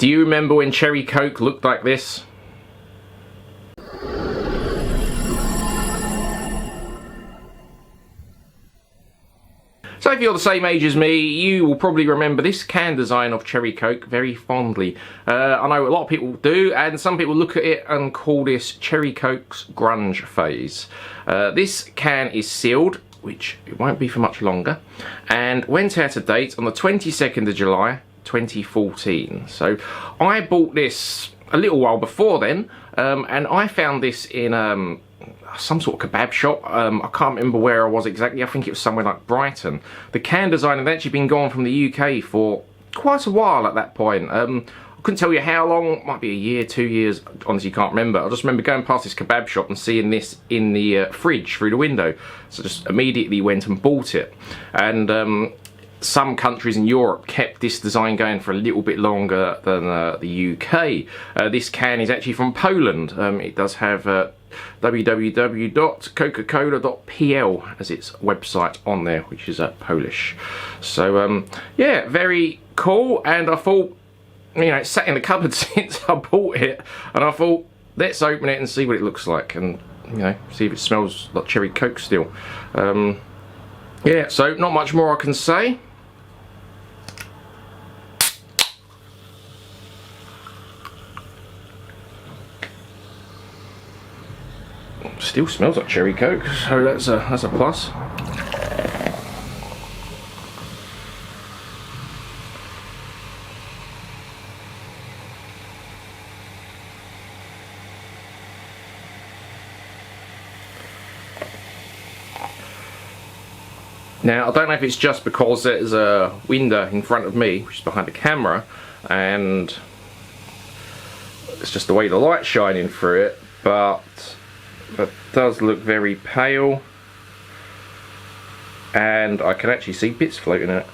Do you remember when Cherry Coke looked like this? So if you're the same age as me, you will probably remember this can design of Cherry Coke very fondly. I know a lot of people do, and some people look at it and call this Cherry Coke's grunge phase. This can is sealed, which it won't be for much longer, and went out of date on the 22nd of July 2014. So I bought this a little while before then, and I found this in some sort of kebab shop. I can't remember where I was exactly. I think it was somewhere like Brighton. The can design had actually been gone from the UK for quite a while at that point. I couldn't tell you how long. Might be a year, 2 years. Honestly, can't remember. I just remember going past this kebab shop and seeing this in the fridge through the window. So just immediately went and bought it. And some countries in Europe kept this design going for a little bit longer than the UK. This can is actually from Poland. It does have www.coca-cola.pl as its website on there, which is Polish. So yeah, very cool. And I thought, you know, it's sat in the cupboard since I bought it, and I thought, let's open it and see what it looks like, and you know, see if it smells like Cherry Coke still. Yeah, so not much more I can say. Still smells like Cherry Coke, so that's a plus. Now, I don't know if it's just because there's a window in front of me, which is behind the camera, and it's just the way the light's shining through it, but it does look very pale, and I can actually see bits floating in it,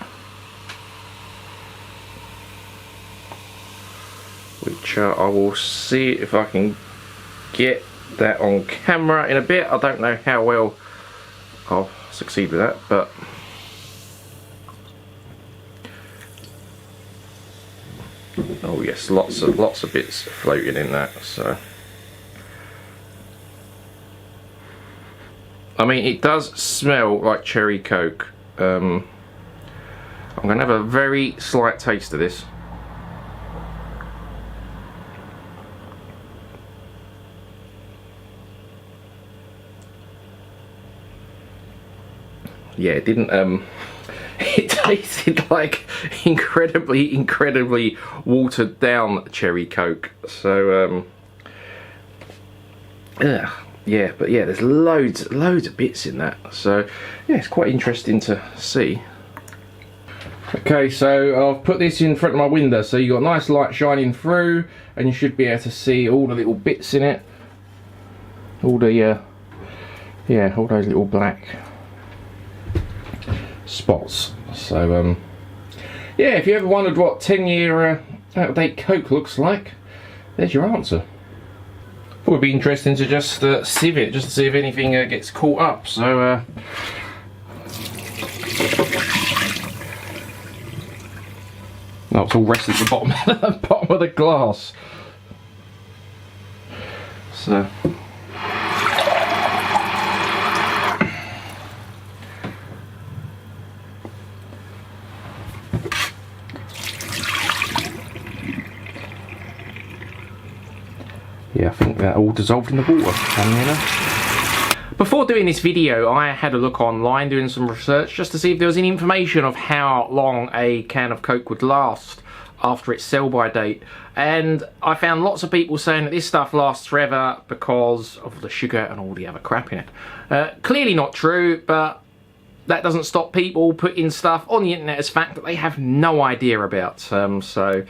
which I will see if I can get that on camera in a bit. I don't know how well I'll succeed with that, but oh yes, lots of bits floating in that. So I mean, it does smell like Cherry Coke. I'm going to have a very slight taste of this. Yeah, it didn't, it tasted like incredibly watered down Cherry Coke. So, yeah, but yeah, there's loads of bits in that. So, yeah, it's quite interesting to see. Okay, so I've put this in front of my window, so you've got nice light shining through, and you should be able to see all the little bits in it. All the, yeah, all those little black spots. So yeah, if you ever wondered what 10-year out-of-date Coke looks like, there's your answer. Thought it'd be interesting to just sieve it, just to see if anything gets caught up. So no, it's all rested at the bottom of the glass. So yeah, I think that all dissolved in the water. Before doing this video, I had a look online doing some research just to see if there was any information of how long a can of Coke would last after its sell-by date, and I found lots of people saying that this stuff lasts forever because of the sugar and all the other crap in it. Clearly not true, but that doesn't stop people putting stuff on the internet as fact that they have no idea about. So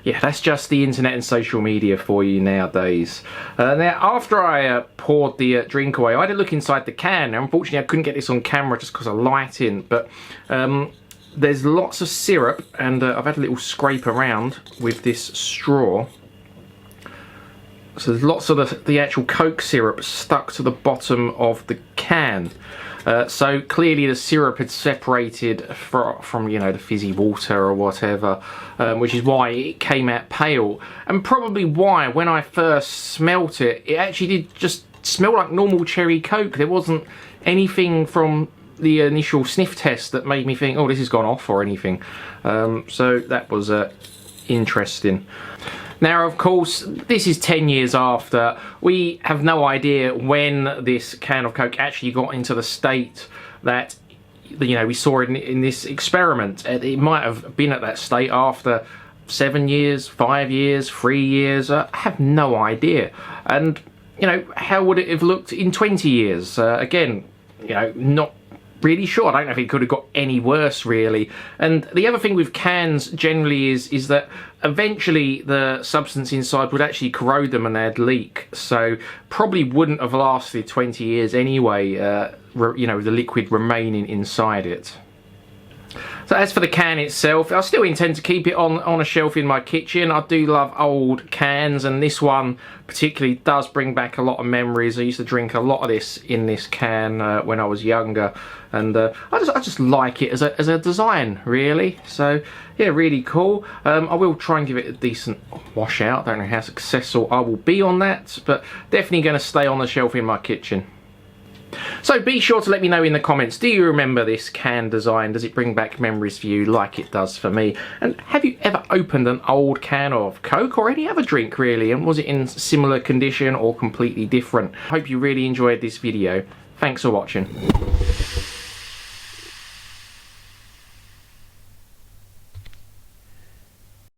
yeah, that's just the internet and social media for you nowadays. Now, after I poured the drink away, I had a look inside the can. Now, unfortunately, I couldn't get this on camera just because of lighting, but there's lots of syrup, and I've had a little scrape around with this straw. So there's lots of the actual Coke syrup stuck to the bottom of the can. So clearly the syrup had separated from you know, the fizzy water or whatever, which is why it came out pale, and probably why when I first smelt it, it actually did just smell like normal cherry Coke. There wasn't anything from the initial sniff test that made me think, oh, this has gone off or anything. So that was interesting. Now, of course, this is 10 years after. We have no idea when this can of Coke actually got into the state that, you know, we saw in this experiment. It might have been at that state after 7 years, 5 years, 3 years. I have no idea. And, you know, how would it have looked in 20 years? Again, you know, not really sure. I don't know if it could have got any worse, really. And the other thing with cans generally is that eventually the substance inside would actually corrode them and they'd leak. So probably wouldn't have lasted 20 years anyway, you know, the liquid remaining inside it. So as for the can itself, I still intend to keep it on a shelf in my kitchen. I do love old cans, and this one particularly does bring back a lot of memories. I used to drink a lot of this in this can when I was younger, and I just like it as a design, really. So yeah, really cool. I will try and give it a decent wash out. Don't know how successful I will be on that, but definitely going to stay on the shelf in my kitchen. So be sure to let me know in the comments, do you remember this can design? Does it bring back memories for you like it does for me? And have you ever opened an old can of Coke or any other drink, really? And was it in similar condition or completely different? Hope you really enjoyed this video. Thanks for watching.